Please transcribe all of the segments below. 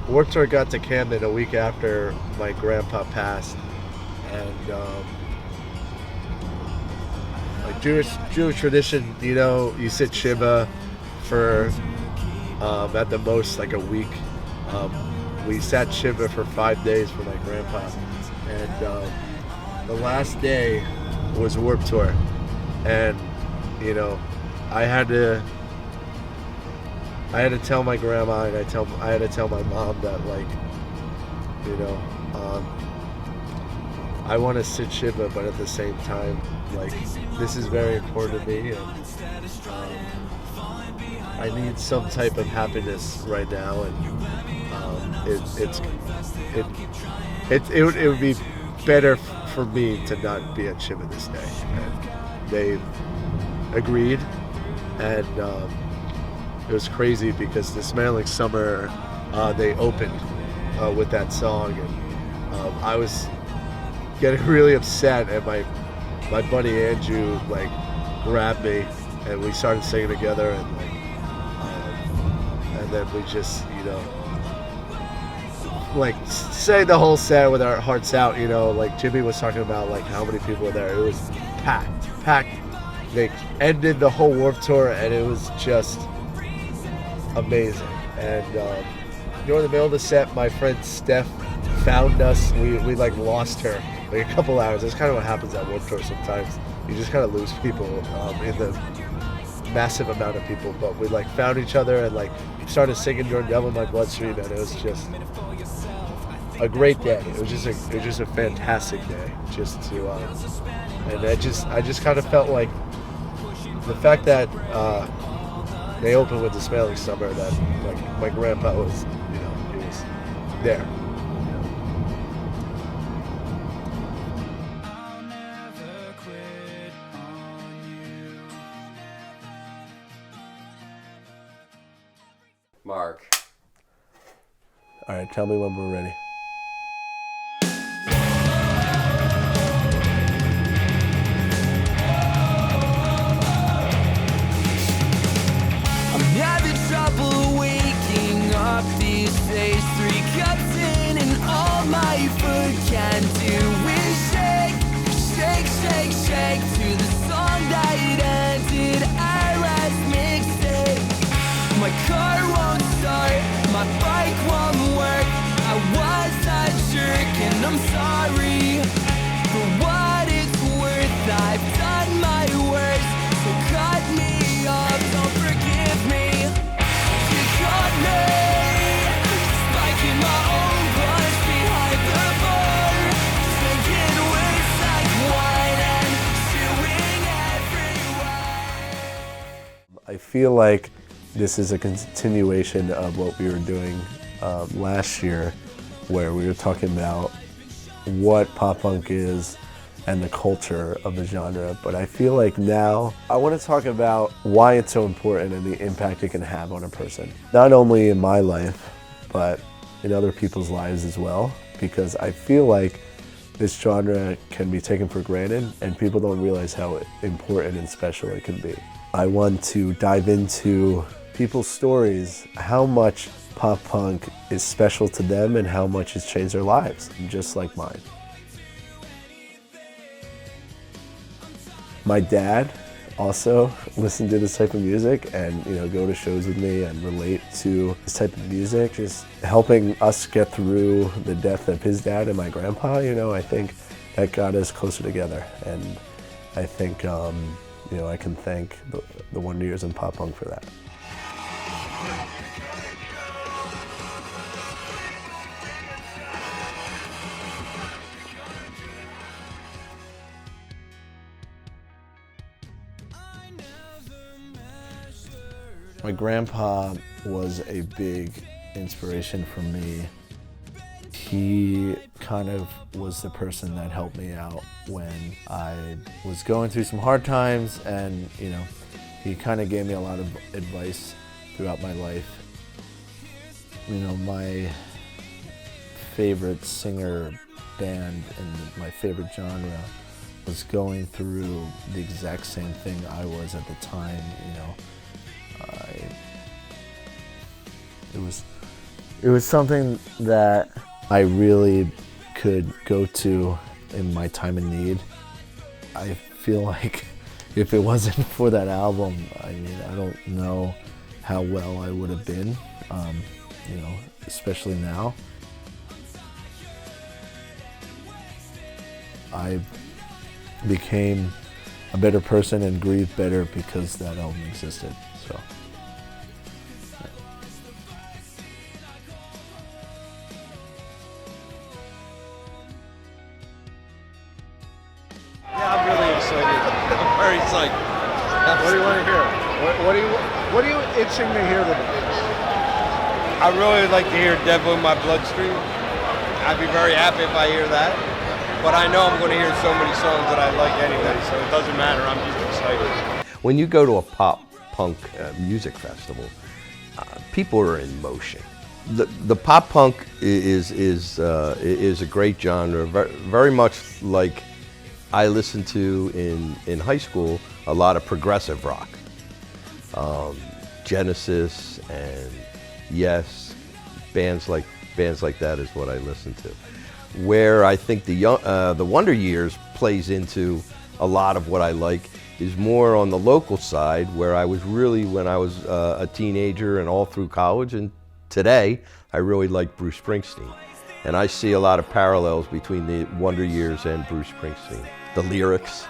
Warped Tour got to Camden a week after my grandpa passed, and like Jewish tradition, you sit Shiva for at the most like a week. Um, we sat Shiva for 5 days for my grandpa, and the last day was Warped Tour, and you know, I had to I had to tell my grandma and I had to tell my mom that like, you know, I want to sit Shiva, but at the same time, like this is very important to me, and I need some type of happiness right now, and it it would be better for me to not be at Shiva this day. And they agreed, and it was crazy because the Smiling Summer they opened with that song, and I was getting really upset, and my buddy Andrew like grabbed me, and we started singing together, and like and then we just like sang the whole set with our hearts out. Like Jimmy was talking about like how many people were there. It was packed. They ended the whole Warped Tour, and it was just amazing. And in the middle of the set, my friend Steph found us. We like lost her like a couple hours. That's kind of what happens at Warped Tour sometimes. You just kind of lose people in the massive amount of people. But we like found each other and like started singing during Devil in My Bloodstream, and it was just a great day. It was just a fantastic day. Just to and I just kind of felt like the fact that they opened with the Smiling Summer, that like my grandpa was, he was there. Mark. All right, tell me when we're ready. I'm having trouble waking up these days. 3 cups in and all my food can do is shake, shake, shake, shake to the song that ended our last mixtape. My car won't start, my bike won't work. I was a jerk and I'm sorry. For what it's worth, I've done my worst. So cut me off, don't forgive me. You caught me spiking my own punch behind the bar. Drinking words like wine and chewing everywhere. I feel like this is a continuation of what we were doing last year, where we were talking about what pop punk is and the culture of the genre. But I feel like now I want to talk about why it's so important and the impact it can have on a person. Not only in my life, but in other people's lives as well. Because I feel like this genre can be taken for granted and people don't realize how important and special it can be. I want to dive into people's stories, how much pop punk is special to them and how much it's changed their lives, just like mine. My dad also listened to this type of music and go to shows with me and relate to this type of music, just helping us get through the death of his dad and my grandpa. I think that got us closer together, and I think I can thank the Wonder Years and pop punk for that. My grandpa was a big inspiration for me. He kind of was the person that helped me out when I was going through some hard times, and he kind of gave me a lot of advice throughout my life. My favorite singer, band, and my favorite genre was going through the exact same thing I was at the time. It was It was something that I really could go to in my time of need. I feel like if it wasn't for that album, I mean, I don't know how well I would have been, you know, especially now. I became a better person and grieved better because that album existed. So. Yeah, I'm really excited. I'm very psyched. What do you want to hear? What are you itching to hear today? I really would like to hear Devil in My Bloodstream. I'd be very happy if I hear that. But I know I'm going to hear so many songs that I like anyway, so it doesn't matter. I'm just excited. When you go to a pop punk music festival, people are in motion. The pop punk is a great genre, very much like I listened to in high school a lot of progressive rock. Genesis and Yes, bands like that is what I listen to. Where I think the Wonder Years plays into a lot of what I like is more on the local side, where I was really, when I was a teenager and all through college, and today I really like Bruce Springsteen. And I see a lot of parallels between the Wonder Years and Bruce Springsteen. The lyrics,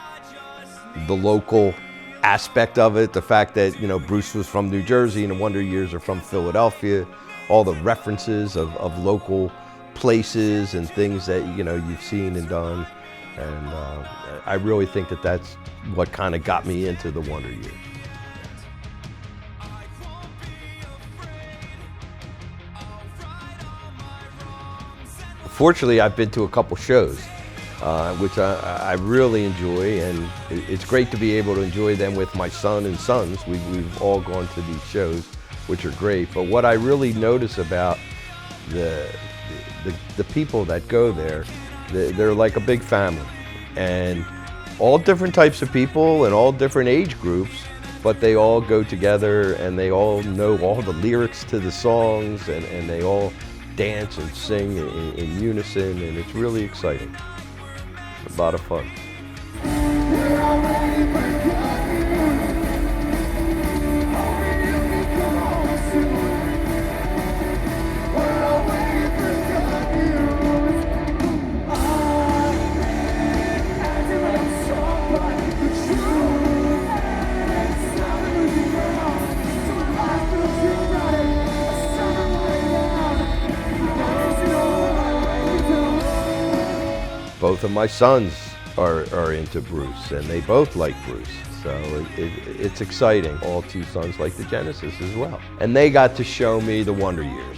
the local aspect of it, the fact that, you know, Bruce was from New Jersey and the Wonder Years are from Philadelphia, all the references of local places and things that, you know, you've seen and done. And I really think that that's what kind of got me into the Wonder Years. Fortunately, I've been to a couple shows, which I really enjoy, and it's great to be able to enjoy them with my son and sons. We've all gone to these shows, which are great. But what I really notice about the people that go there, they're like a big family, and all different types of people and all different age groups, but they all go together and they all know all the lyrics to the songs, and they all dance and sing in unison, and it's really exciting. It's a lot of fun. Both of my sons are into Bruce, and they both like Bruce, so it's exciting. All two sons like the Genesis as well. And they got to show me the Wonder Years.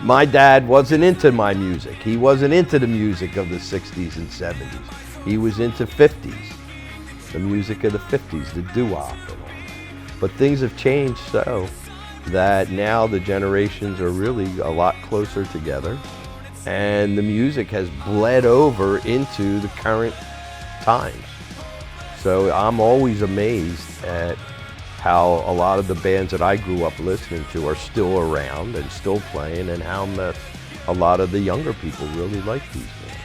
My dad wasn't into my music. He wasn't into the music of the 60s and 70s. He was into 50s, the music of the 50s, the doo-wop and all. But things have changed so that now the generations are really a lot closer together, and the music has bled over into the current times. So I'm always amazed at how a lot of the bands that I grew up listening to are still around and still playing, and how much a lot of the younger people really like these bands.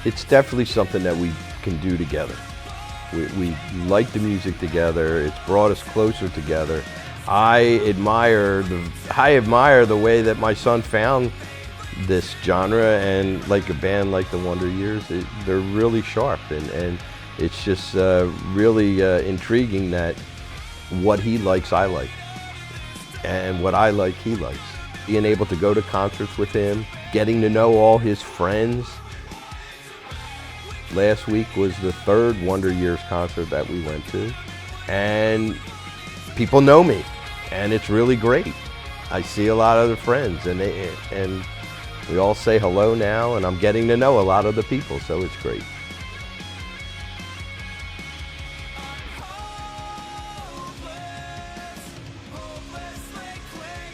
It's definitely something that we can do together. We like the music together. It's brought us closer together. I admire the way that my son found this genre, and like a band like the Wonder Years, they're really sharp, and it's just really intriguing that what he likes, I like, and what I like, he likes. Being able to go to concerts with him, getting to know all his friends. Last week was the third Wonder Years concert that we went to, and people know me, and it's really great. I see a lot of the friends, and we all say hello now, and I'm getting to know a lot of the people, so it's great.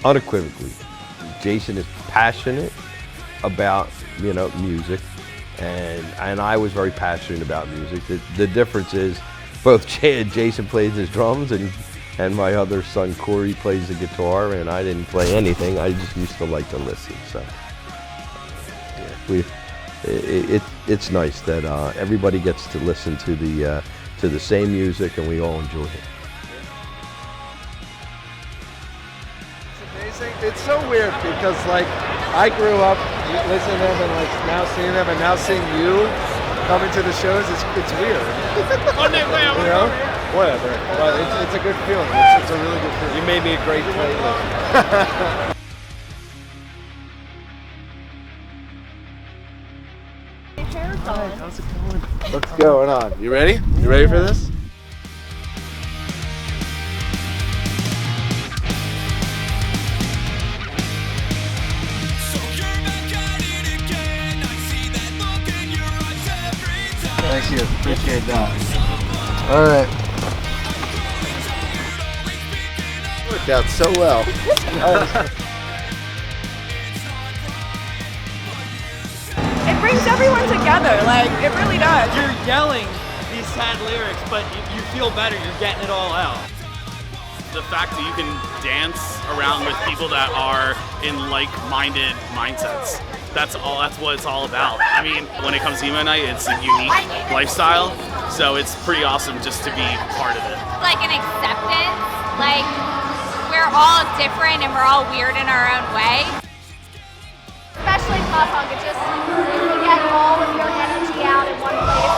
Unequivocally, Jason is passionate about, you know, music, and I was very passionate about music. The difference is both Jay and Jason plays his drums, and and my other son Corey plays the guitar, and I didn't play anything. I just used to like to listen. So yeah, it's nice that everybody gets to listen to the same music, and we all enjoy it. It's amazing. It's so weird because like I grew up listening to them and like now seeing them and now seeing you coming to the shows. It's weird. You know? Whatever. But it's a good feeling. It's a really good feeling. You made me a great playlist. Hi, how's it going? What's going on? You ready? You ready for this? Thank you. Appreciate that. All right. Worked out so well. It brings everyone together, like, it really does. You're yelling these sad lyrics, but you feel better, you're getting it all out. The fact that you can dance around with people that are in like-minded mindsets. That's what it's all about. I mean, when it comes to emo night, it's a unique lifestyle, so it's pretty awesome just to be part of it. Like an acceptance, like we're all different and we're all weird in our own way. Especially pop punk, it just, you can get all of your energy out in one place.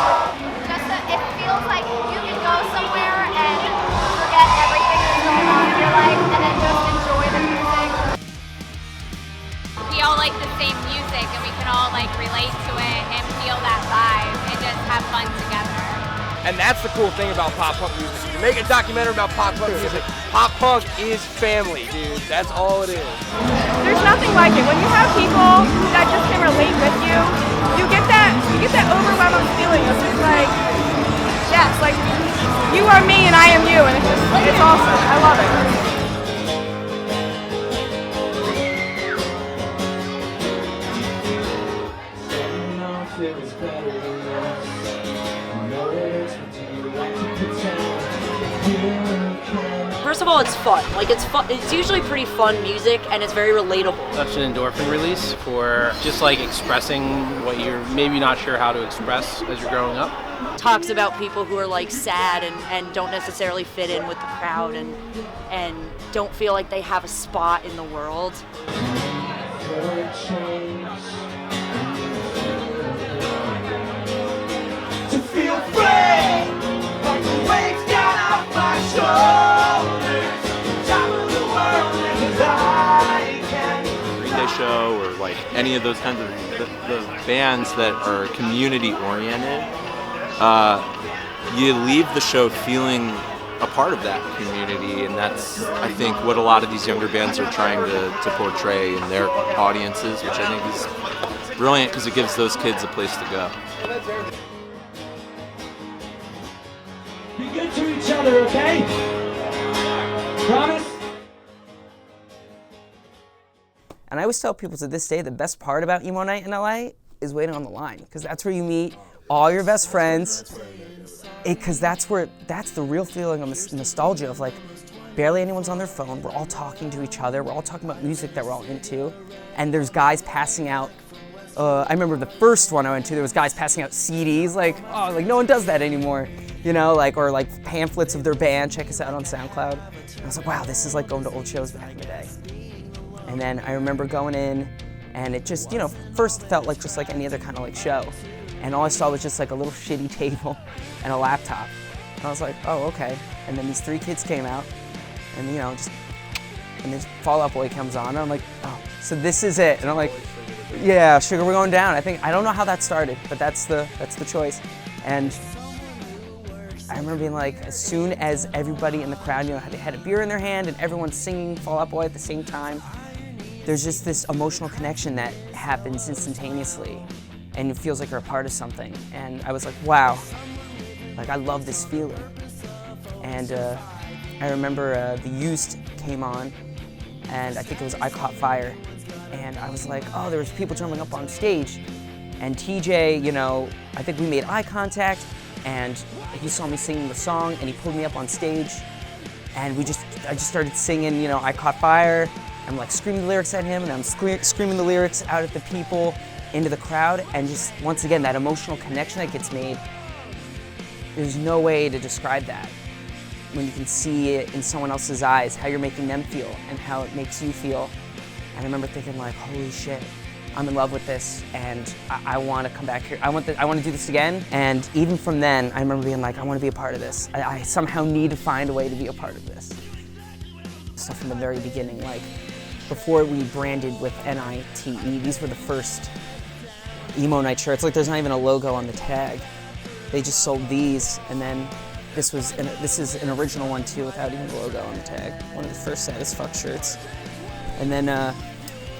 It feels like you can go somewhere and forget everything that's going on in your life and then just enjoy the music. We all like the same music and we can all like relate to it and feel that vibe and just have fun together. And that's the cool thing about pop punk music. You make a documentary about pop punk music. Pop punk is family, dude. That's all it is. There's nothing like it. When you have people that just can relate with you, you get that overwhelming feeling of just like, yes, like you are me and I am you, and it's awesome. I love it. First of all, it's fun. Like it's fun. It's usually pretty fun music, and it's very relatable. Such an endorphin release for just like expressing what you're maybe not sure how to express as you're growing up. Talks about people who are like sad and don't necessarily fit in with the crowd and don't feel like they have a spot in the world. To feel free, like the weight down off my shoulders, top of the world and I can. Green Day show or like any of those kinds of the bands that are community oriented, you leave the show feeling a part of that community, and that's I think what a lot of these younger bands are trying to portray in their audiences, which I think is brilliant because it gives those kids a place to go. Be good to each other, okay? Promise? And I always tell people to this day, the best part about emo night in LA is waiting on the line, because that's where you meet all your best friends, because that's the real feeling of nostalgia of like, barely anyone's on their phone, we're all talking to each other, we're all talking about music that we're all into, and there's guys passing out, I remember the first one I went to, there was guys passing out CDs, like, oh, like no one does that anymore, you know, like, or like pamphlets of their band, check us out on SoundCloud. And I was like, wow, this is like going to old shows back in the day. And then I remember going in, and it just, you know, first felt like just like any other kind of like show. And all I saw was just like a little shitty table and a laptop. And I was like, oh, okay. And then these three kids came out, and you know, and this Fall Out Boy comes on, and I'm like, oh, so this is it. And I'm like, yeah, Sugar, we're going down. I don't know how that started, but that's the choice. And I remember being like, as soon as everybody in the crowd, you know, they had a beer in their hand and everyone's singing Fall Out Boy at the same time, there's just this emotional connection that happens instantaneously, and it feels like you're a part of something. And I was like, wow, like I love this feeling. And I remember The Used came on, and I think it was I Caught Fire, and I was like, oh, there was people jumping up on stage, and TJ, you know, I think we made eye contact, and he saw me singing the song, and he pulled me up on stage, And I just started singing, I Caught Fire. I'm like screaming the lyrics at him, and I'm screaming the lyrics out at the people, into the crowd, and just, once again, that emotional connection that gets made, there's no way to describe that. When you can see it in someone else's eyes, how you're making them feel, and how it makes you feel. And I remember thinking like, holy shit, I'm in love with this, and I want to come back here. I want to do this again. And even from then, I remember being like, I want to be a part of this. I somehow need to find a way to be a part of this. So from the very beginning, like before we branded with NITE, these were the first Emo Night shirts. Like there's not even a logo on the tag. They just sold these, and then this is an original one too, without even a logo on the tag. One of the first Sad as Fuck shirts. And then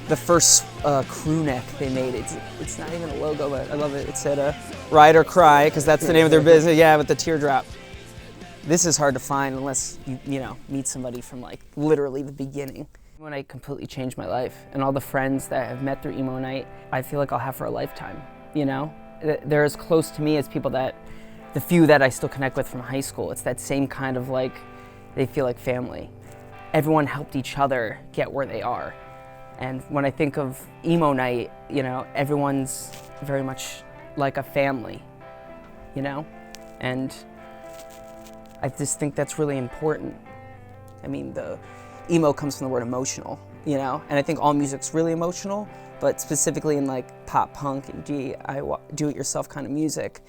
the first crew neck they made, it's not even a logo, but I love it. It said Ride or Cry, because that's the name of their business. Yeah, with the teardrop. This is hard to find unless you meet somebody from like literally the beginning. Emo Night completely changed my life, and all the friends that I've met through Emo Night, I feel like I'll have for a lifetime. They're as close to me as the few that I still connect with from high school. It's that same kind of like, they feel like family. Everyone helped each other get where they are. And when I think of Emo Night, everyone's very much like a family, And I just think that's really important. I mean, the emo comes from the word emotional, and I think all music's really emotional, but specifically in like pop punk and do-it-yourself kind of music,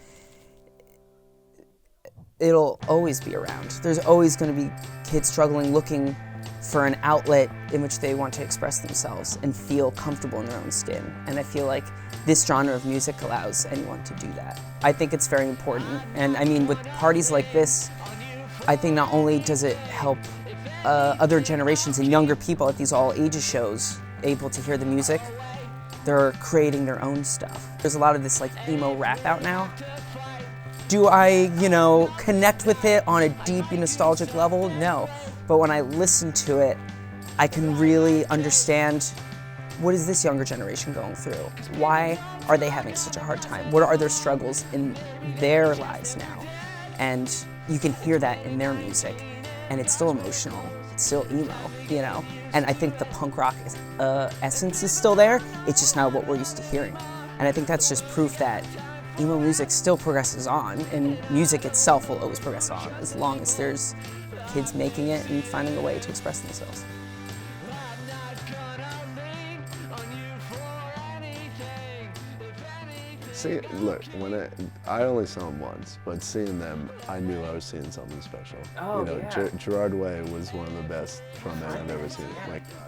it'll always be around. There's always going to be kids struggling, looking for an outlet in which they want to express themselves and feel comfortable in their own skin. And I feel like this genre of music allows anyone to do that. I think it's very important. And I mean, with parties like this, I think not only does it help other generations and younger people at these all ages shows able to hear the music, they're creating their own stuff. There's a lot of this like emo rap out now. Do I, connect with it on a deep nostalgic level? No. But when I listen to it, I can really understand, what is this younger generation going through? Why are they having such a hard time? What are their struggles in their lives now? And you can hear that in their music. And it's still emotional, it's still emo, And I think the punk rock essence is still there, it's just not what we're used to hearing. And I think that's just proof that emo music still progresses on, and music itself will always progress on as long as there's kids making it and finding a way to express themselves. See, look, I only saw them once, but seeing them, I knew I was seeing something special. Oh, yeah. Gerard Way was one of the best frontmen I've ever seen.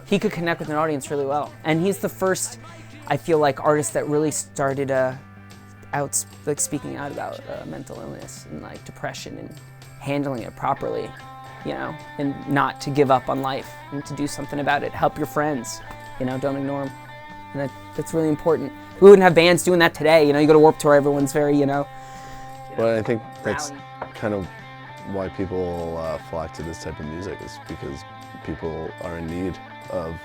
He could connect with an audience really well, and he's the first, I feel like, artist that really started speaking out about mental illness and like depression and handling it properly, and not to give up on life and to do something about it. Help your friends, don't ignore them. And that's really important. We wouldn't have bands doing that today. You go to Warped Tour, everyone's very, But I think that's kind of why people flock to this type of music, is because people are in need of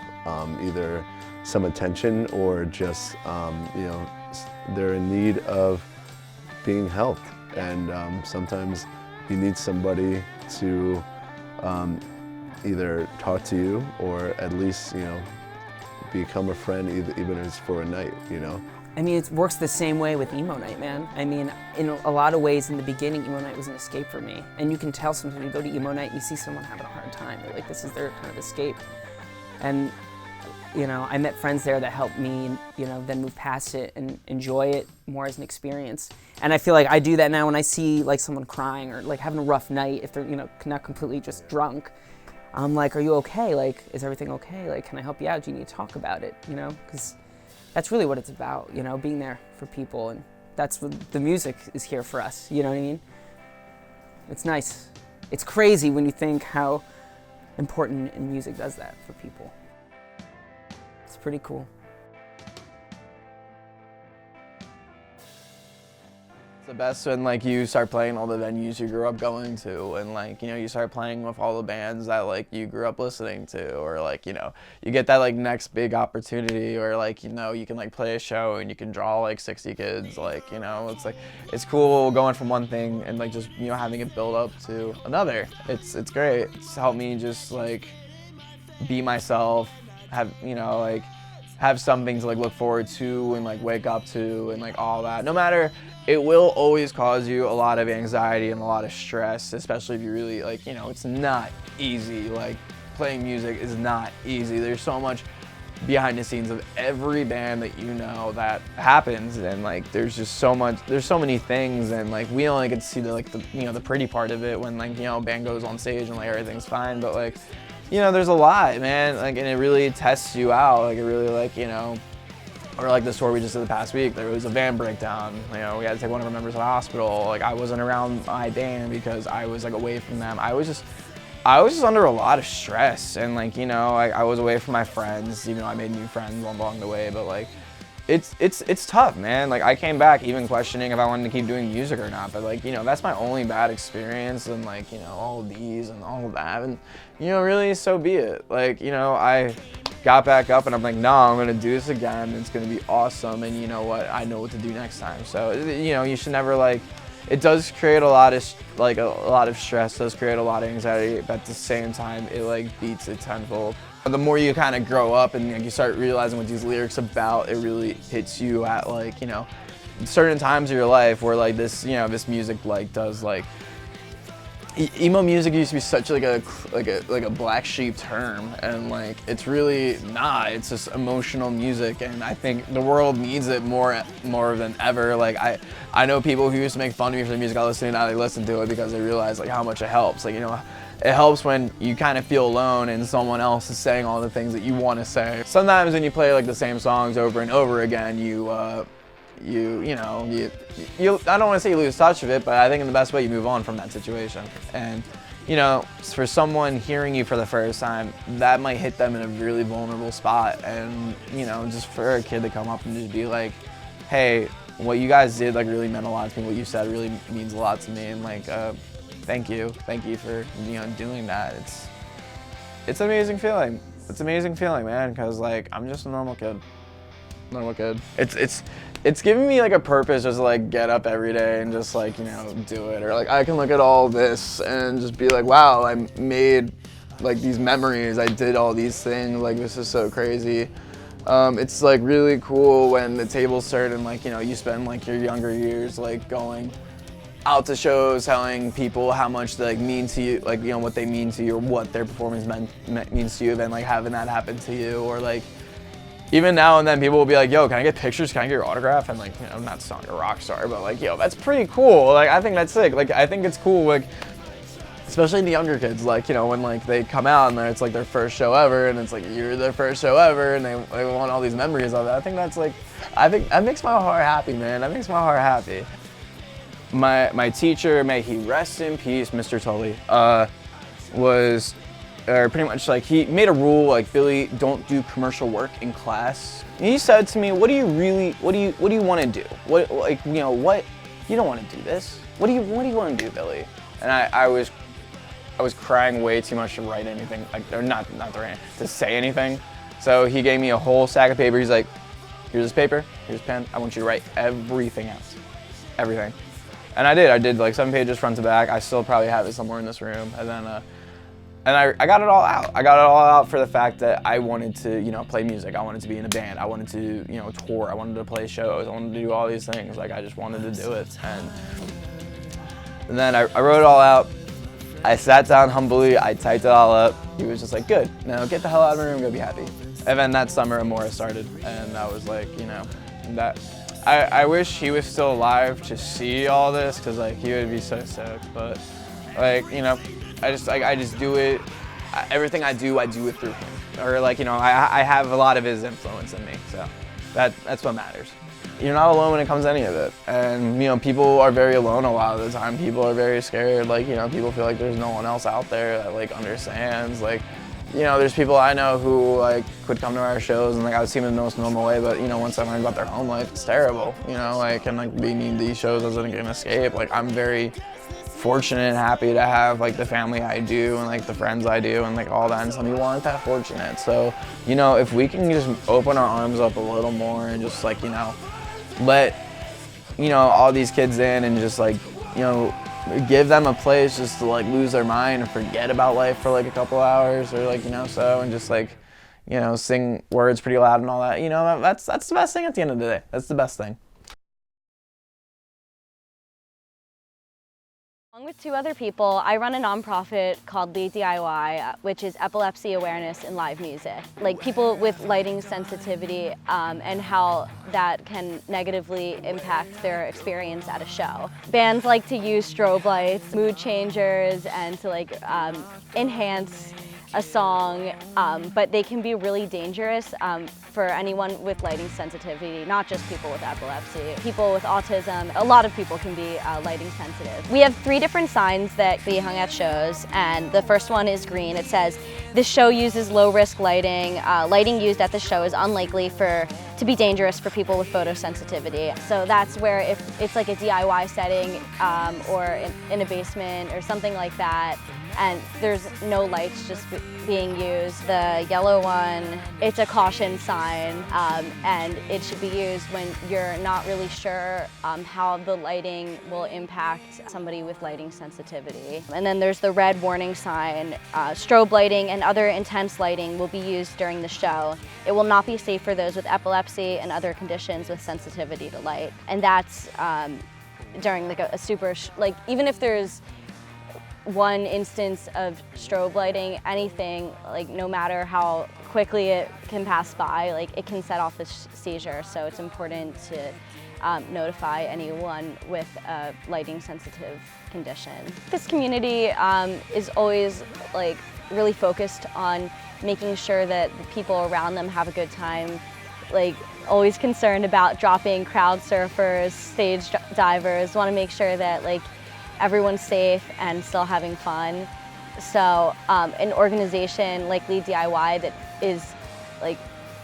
either some attention or just, they're in need of being helped. And sometimes you need somebody to either talk to you or at least, become a friend, even if it's for a night, I mean, it works the same way with Emo Night, man. I mean, in a lot of ways, in the beginning, Emo Night was an escape for me. And you can tell sometimes when you go to Emo Night, you see someone having a hard time. They're like, this is their kind of escape. And, I met friends there that helped me, then move past it and enjoy it more as an experience. And I feel like I do that now when I see like someone crying or like having a rough night, if they're, not completely just drunk. I'm like, are you okay? Like, is everything okay? Like, can I help you out? Do you need to talk about it? Because that's really what it's about, being there for people. And that's what the music is here for us, you know what I mean? It's nice. It's crazy when you think how important music does that for people. It's pretty cool. the best when like you start playing all the venues you grew up going to, and like, you know, you start playing with all the bands that like you grew up listening to, or like, you know, you get that like next big opportunity, or like, you know, you can like play a show and you can draw like 60 kids, like, you know, it's like, it's cool going from one thing and like just, you know, having it build up to another. It's great. It's helped me just like be myself, have, you know, like have something to like look forward to and like wake up to and like all that. No matter, it will always cause you a lot of anxiety and a lot of stress, especially if you really like, you know, it's not easy. Like playing music is not easy. There's so much behind the scenes of every band that you know that happens, and like there's just so much, there's so many things, and like we only get to see the like the, you know, the pretty part of it when like, you know, band goes on stage and like everything's fine, but like, you know, there's a lot, man, like, and it really tests you out, like it really, like, you know, or like the tour we just did the past week, there was a van breakdown, you know, we had to take one of our members to the hospital, like I wasn't around my band because I was like away from them. I was just under a lot of stress, and like, you know, I was away from my friends, even though I made new friends along the way, but like, it's tough, man. Like I came back even questioning if I wanted to keep doing music or not, but like, you know, that's my only bad experience, and like, you know, all of these and all of that, and you know, really, so be it. Like, you know, I got back up and I'm like, no, I'm gonna do this again, it's gonna be awesome, and you know what, I know what to do next time. So, you know, you should never like, it does create a lot of stress, does create a lot of anxiety, but at the same time, it like beats it tenfold. The more you kind of grow up and like, you start realizing what these lyrics about, it really hits you at like, you know, certain times of your life where like this, you know, this music like does like, emo music used to be such like a black sheep term, and like it's really not. It's just emotional music, and I think the world needs it more than ever. Like I know people who used to make fun of me for the music I listen to, now they listen to it because they realize like how much it helps. Like, you know, it helps when you kind of feel alone and someone else is saying all the things that you want to say. Sometimes when you play like the same songs over and over again, you know, I don't want to say you lose touch of it, but I think in the best way you move on from that situation. And, you know, for someone hearing you for the first time, that might hit them in a really vulnerable spot. And, you know, just for a kid to come up and just be like, hey, what you guys did like really meant a lot to me. What you said really means a lot to me. And like, thank you for, you know, doing that. It's an amazing feeling. It's an amazing feeling, man, because like I'm just a normal kid. It's giving me like a purpose just to like get up every day and just like, you know, do it. Or like I can look at all this and just be like, wow, I made like these memories. I did all these things. Like this is so crazy. It's like really cool when the tables turn and like, you know, you spend like your younger years like going out to shows, telling people how much they like mean to you, like, you know, what they mean to you or what their performance means to you, then like having that happen to you. Or like even now and then people will be like, yo, can I get pictures? Can I get your autograph? And like, you know, I'm not sounding a rock star, but like, yo, that's pretty cool. Like, I think that's sick. Like, I think it's cool, like, especially the younger kids, like, you know, when like they come out and it's like their first show ever, and it's like you're their first show ever, and they want all these memories of it. I think that's like, I think that makes my heart happy, man. That makes my heart happy. My teacher, may he rest in peace, Mr. Tully, was pretty much like, he made a rule like, Billy, don't do commercial work in class. And he said to me, what do you want to do? What, like, you know, what, you don't want to do this. What do you want to do, Billy? And I was crying way too much to write anything, like, or not to write, to say anything. So he gave me a whole stack of paper. He's like, here's this paper, here's a pen. I want you to write everything else, everything. And I did like 7 pages front to back. I still probably have it somewhere in this room. And then, and I got it all out. I got it all out for the fact that I wanted to, you know, play music. I wanted to be in a band. I wanted to, you know, tour. I wanted to play shows. I wanted to do all these things. Like, I just wanted to do it. And then I wrote it all out. I sat down humbly. I typed it all up. He was just like, good. Now get the hell out of my room. Go be happy. And then that summer, Amora started. And I was like, you know, that. I wish he was still alive to see all this, because like he would be so sick. But like, you know, I just do it. Everything I do it through him. Or like, you know, I have a lot of his influence in me. So that's what matters. You're not alone when it comes to any of it. And you know, people are very alone a lot of the time. People are very scared. Like, you know, people feel like there's no one else out there that like understands. Like, you know, there's people I know who like would come to our shows and like I would see them in the most normal way, but you know, once I learned about their home life, it's terrible. You know, like, and like being in these shows doesn't an escape. Like, I'm very fortunate and happy to have like the family I do and like the friends I do and like all that, and some people aren't that fortunate. So, you know, if we can just open our arms up a little more and just like, you know, let, you know, all these kids in and just like, you know, give them a place just to like lose their mind and forget about life for like a couple hours or like, you know, so, and just like, you know, sing words pretty loud and all that, you know, that's the best thing at the end of the day. That's the best thing. Along with 2 other people, I run a nonprofit called Lead DIY, which is epilepsy awareness in live music. Like people with lighting sensitivity and how that can negatively impact their experience at a show. Bands like to use strobe lights, mood changers, and to like enhance a song, but they can be really dangerous for anyone with lighting sensitivity, not just people with epilepsy. People with autism, a lot of people can be lighting sensitive. We have 3 different signs that we hung at shows, and the first one is green. It says, this show uses low-risk lighting. Lighting used at the show is unlikely to be dangerous for people with photosensitivity. So that's where if it's like a DIY setting or in a basement or something like that, and there's no lights just being used. The yellow one, it's a caution sign, and it should be used when you're not really sure how the lighting will impact somebody with lighting sensitivity. And then there's the red warning sign. Strobe lighting and other intense lighting will be used during the show. It will not be safe for those with epilepsy and other conditions with sensitivity to light. And that's during like a super, even if there's one instance of strobe lighting, anything, like no matter how quickly it can pass by, like it can set off a seizure. So it's important to notify anyone with a lighting sensitive condition. This community is always like really focused on making sure that the people around them have a good time, like always concerned about dropping crowd surfers, stage divers, want to make sure that like everyone's safe and still having fun. So an organization like Lead DIY that is like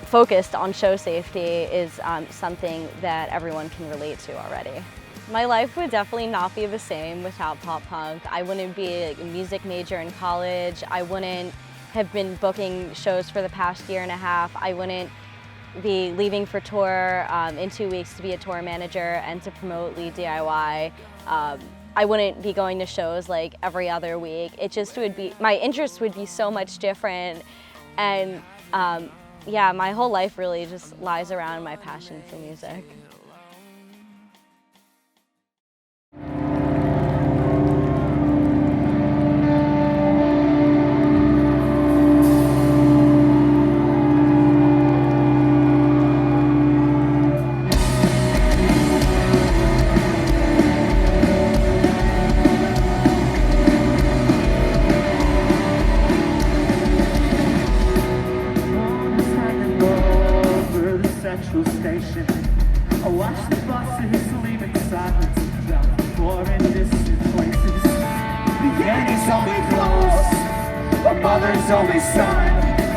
focused on show safety is something that everyone can relate to already. My life would definitely not be the same without pop punk. I wouldn't be like, a music major in college. I wouldn't have been booking shows for the past year and a half. I wouldn't be leaving for tour in 2 weeks to be a tour manager and to promote Lead DIY. I wouldn't be going to shows like every other week. It just would be, my interests would be so much different. And yeah, my whole life really just lies around my passion for music. Station. I watch the buses leaving silence down foreign distant places. The Yankees only close, my mother's only son.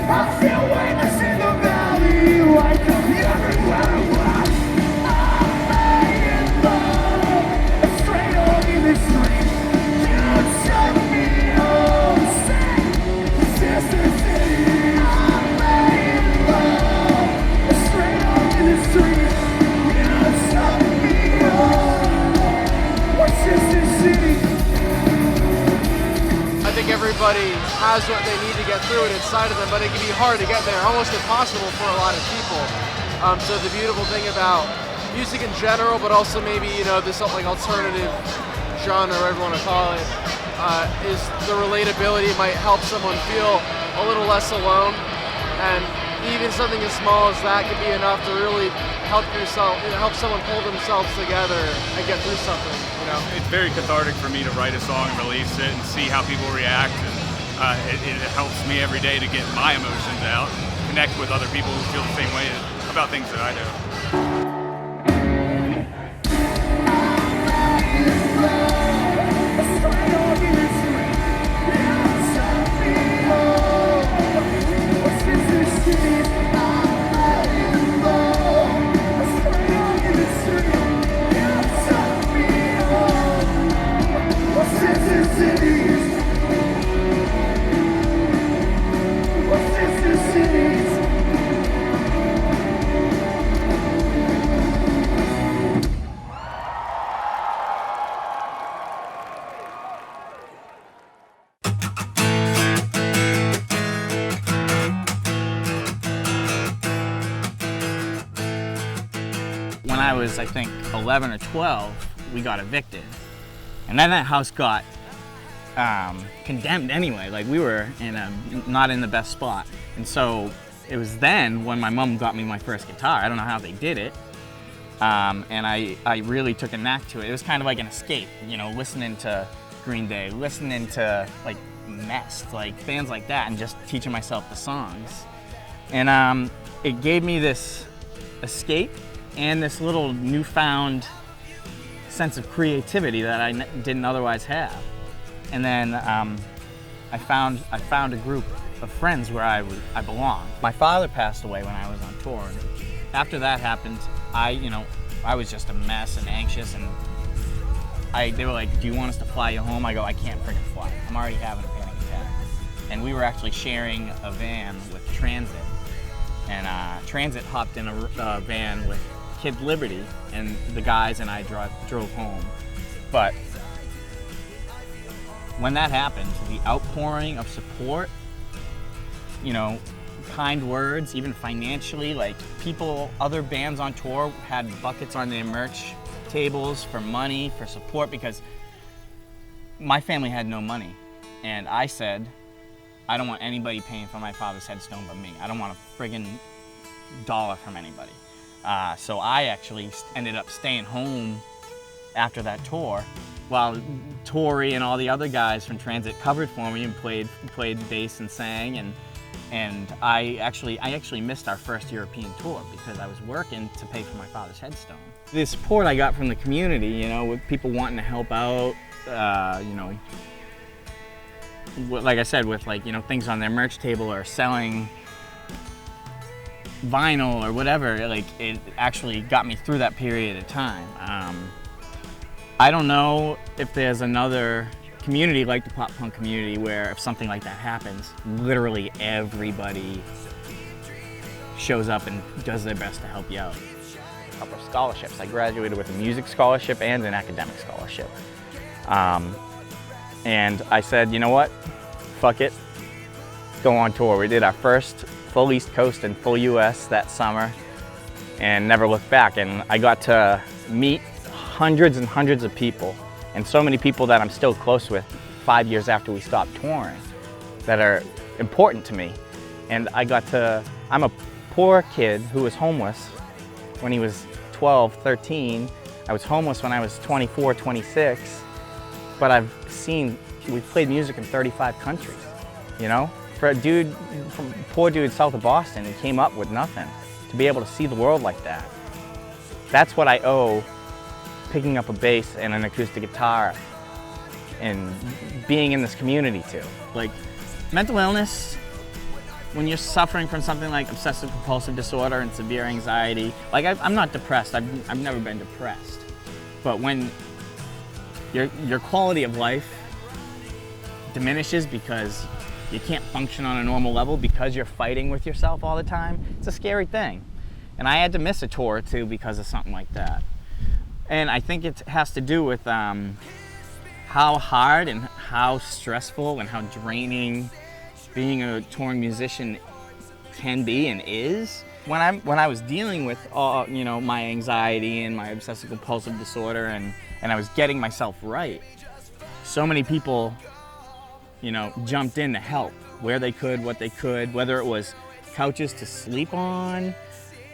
I feel weightless in the valley, like I'm everywhere I walk. I'm laying low, straight over the street. You took me home, Sister City. I'm laying low, straight over the street. You took me home, Sister City. I think everybody has what they need to get through it inside of them, but it can be hard to get there, almost impossible for a lot of people. So the beautiful thing about music in general, but also maybe, you know, this like alternative genre, whatever you want to call it, is the relatability. It might help someone feel a little less alone, and even something as small as that can be enough to really help yourself, you know, help someone pull themselves together and get through something. You know, it's very cathartic for me to write a song and release it and see how people react, and it helps me every day to get my emotions out, connect with other people who feel the same way about things that I do. when I was, I think, 11 or 12, we got evicted. And then that house got condemned anyway. Like, we were not in the best spot. And so it was then when my mom got me my first guitar. I don't know how they did it. And I really took a knack to it. It was kind of like an escape, you know, listening to Green Day, listening to like Nest, like bands like that, and just teaching myself the songs. And it gave me this escape and this little newfound sense of creativity that I didn't otherwise have. And then I found a group of friends where I belonged. My father passed away when I was on tour. And after that happened, I was just a mess and anxious, and they were like, "Do you want us to fly you home?" I go, "I can't freaking fly. I'm already having a panic attack." And we were actually sharing a van with Transit. And Transit hopped in a van with Kid Liberty, and the guys and I drove home. But when that happened, the outpouring of support, you know, kind words, even financially, like people, other bands on tour had buckets on their merch tables for money, for support, because my family had no money. And I said, I don't want anybody paying for my father's headstone but me. I don't want a friggin' dollar from anybody. So I actually ended up staying home after that tour, while Tori and all the other guys from Transit covered for me and played bass and sang, and I actually missed our first European tour because I was working to pay for my father's headstone. The support I got from the community, you know, with people wanting to help out, you know, like I said, with like, you know, things on their merch table or selling vinyl or whatever, like it actually got me through that period of time. I don't know if there's another community like the pop punk community where if something like that happens, literally everybody shows up and does their best to help you out. A couple of scholarships. I graduated with a music scholarship and an academic scholarship. And I said, you know what? Fuck it. Go on tour. We did our first full East Coast and full US that summer and never looked back. And I got to meet hundreds and hundreds of people, and so many people that I'm still close with 5 years after we stopped touring that are important to me. And I'm a poor kid who was homeless when he was 12, 13. I was homeless when I was 24, 26, but we've played music in 35 countries, you know? For a poor dude south of Boston who came up with nothing, to be able to see the world like that, that's what I owe picking up a bass and an acoustic guitar and being in this community too. Like, mental illness, when you're suffering from something like obsessive compulsive disorder and severe anxiety, like I'm not depressed, I've never been depressed. But when your quality of life diminishes because you can't function on a normal level because you're fighting with yourself all the time, it's a scary thing. And I had to miss a tour or two because of something like that. And I think it has to do with how hard and how stressful and how draining being a touring musician can be and is. When I was dealing with all, you know, my anxiety and my obsessive compulsive disorder, and I was getting myself right, so many people, you know, jumped in to help where they could, what they could, whether it was couches to sleep on,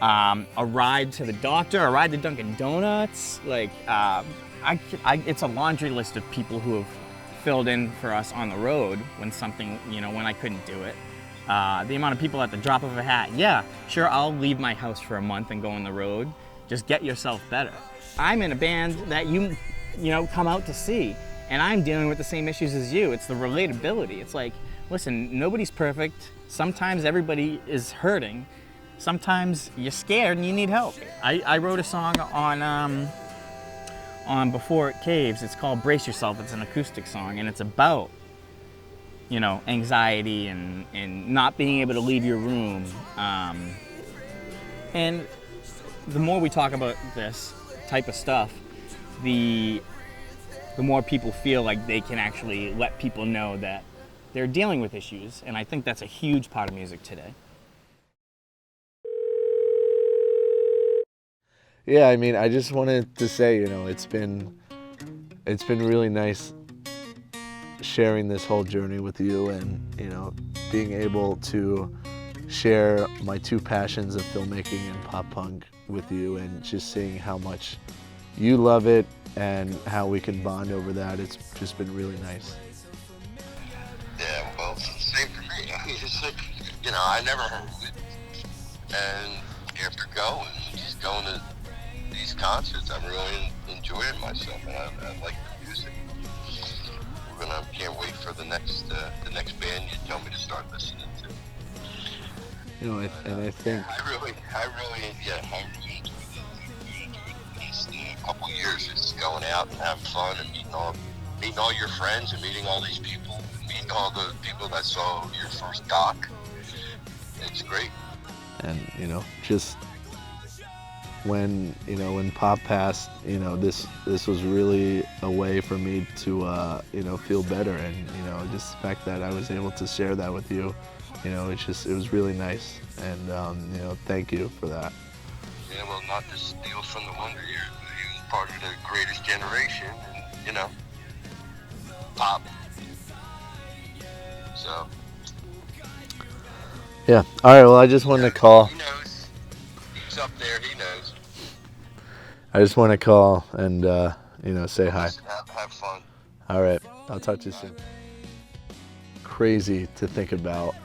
a ride to the doctor, a ride to Dunkin' Donuts. Like, it's a laundry list of people who have filled in for us on the road when something, you know, when I couldn't do it. The amount of people at the drop of a hat. Yeah, sure, I'll leave my house for a month and go on the road. Just get yourself better. I'm in a band that you know, come out to see, and I'm dealing with the same issues as you. It's the relatability. It's like, listen, nobody's perfect. Sometimes everybody is hurting. Sometimes you're scared and you need help. I wrote a song on Before It Caves. It's called Brace Yourself. It's an acoustic song, and it's about, you know, anxiety and not being able to leave your room. And the more we talk about this type of stuff, the more people feel like they can actually let people know that they're dealing with issues. And I think that's a huge part of music today. Yeah, I mean, I just wanted to say, you know, it's been really nice sharing this whole journey with you, and, you know, being able to share my two passions of filmmaking and pop punk with you, and just seeing how much you love it and how we can bond over that. It's just been really nice. Yeah, well, same for me. I mean, it's like, you know, I never heard of it. And after just going to these concerts, I'm really enjoying myself, and I like the music. Can't wait for the next band you tell me to start listening to. You know, and I think I really enjoyed these couple years, just going out and having fun and meeting all your friends and meeting all these people, and meeting all the people that saw your first doc. It's great. And, you know, just when Pop passed, you know, this was really a way for me to, you know, feel better. And, you know, just the fact that I was able to share that with you, you know, it was really nice. And, you know, thank you for that. Yeah, well, not to steal from the Wonder Years, but he was part of the greatest generation, and, you know, Pop. So. Yeah. All right. Well, I just wanted to call. He knows. He's up there. He knows. I just want to call and, you know, say hi. Have fun. All right. I'll talk to you soon. Crazy to think about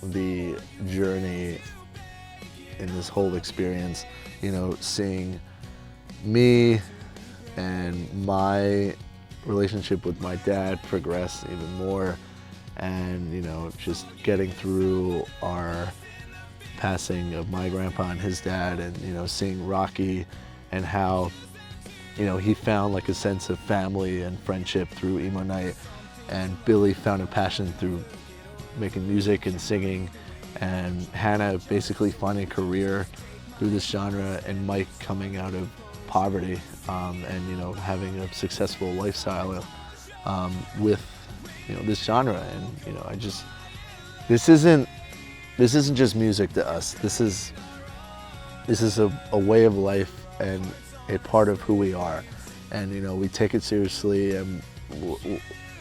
the journey in this whole experience, you know, seeing me and my relationship with my dad progress even more, and, you know, just getting through our passing of my grandpa and his dad, and, you know, seeing Rocky and how, you know, he found like a sense of family and friendship through Emo Night, and Billy found a passion through making music and singing, and Hannah basically finding a career through this genre, and Mike coming out of poverty, and, you know, having a successful lifestyle with, you know, this genre. And, you know, this isn't just music to us. This is a way of life and a part of who we are. And, you know, we take it seriously, and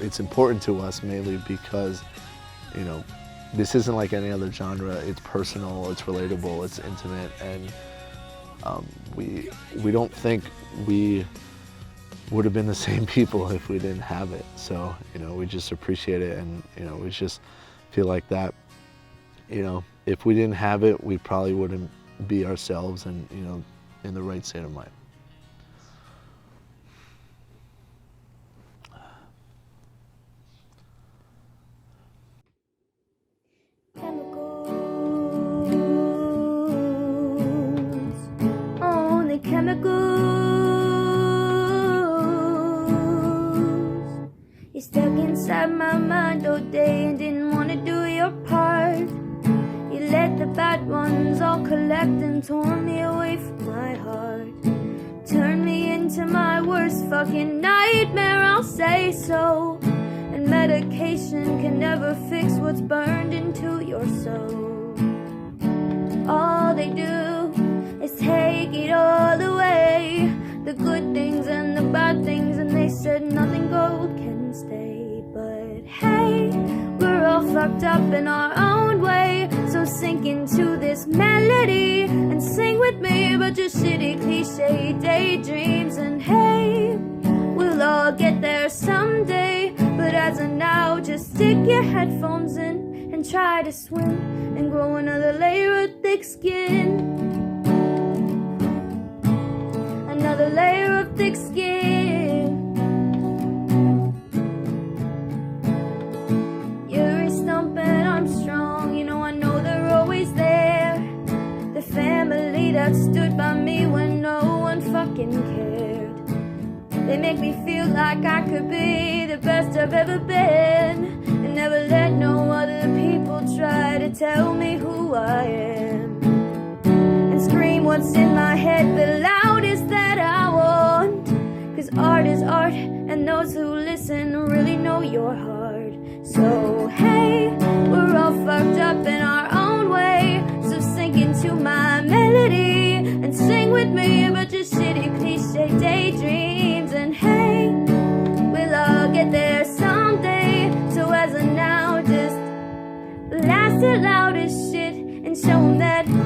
it's important to us mainly because, you know, this isn't like any other genre. It's personal, it's relatable, it's intimate, and we don't think we would have been the same people if we didn't have it. So, you know, we just appreciate it, and, you know, we just feel like that, you know, if we didn't have it, we probably wouldn't be ourselves and, you know, in the right state of mind. Only chemicals. You're stuck inside my mind all day and didn't want to do your part. You let the bad ones all collect and tore me away from my heart. Turned me into my worst fucking nightmare, I'll say so. And medication can never fix what's burned into your soul. All they do is take it all away, the good things and the bad things, and they said nothing gold can stay. But hey, we're all fucked up in our own way, so sink into this melody and sing with me about your shitty cliche daydreams. And hey, we'll all get there someday, but as of now, just stick your headphones in and try to swim and grow another layer of thick skin. Another layer of thick skin. You're a stump and I'm strong, you know I know they're always there. The family that stood by me when no one fucking cared. They make me feel like I could be the best I've ever been, and never let no other people try to tell me who I am. And scream what's in my head the loudest that I want, 'cause art is art, and those who listen really know your heart. So hey, we're all fucked up in our own way, so sink into my melody and sing with me about your blast it loud as shit and show 'em that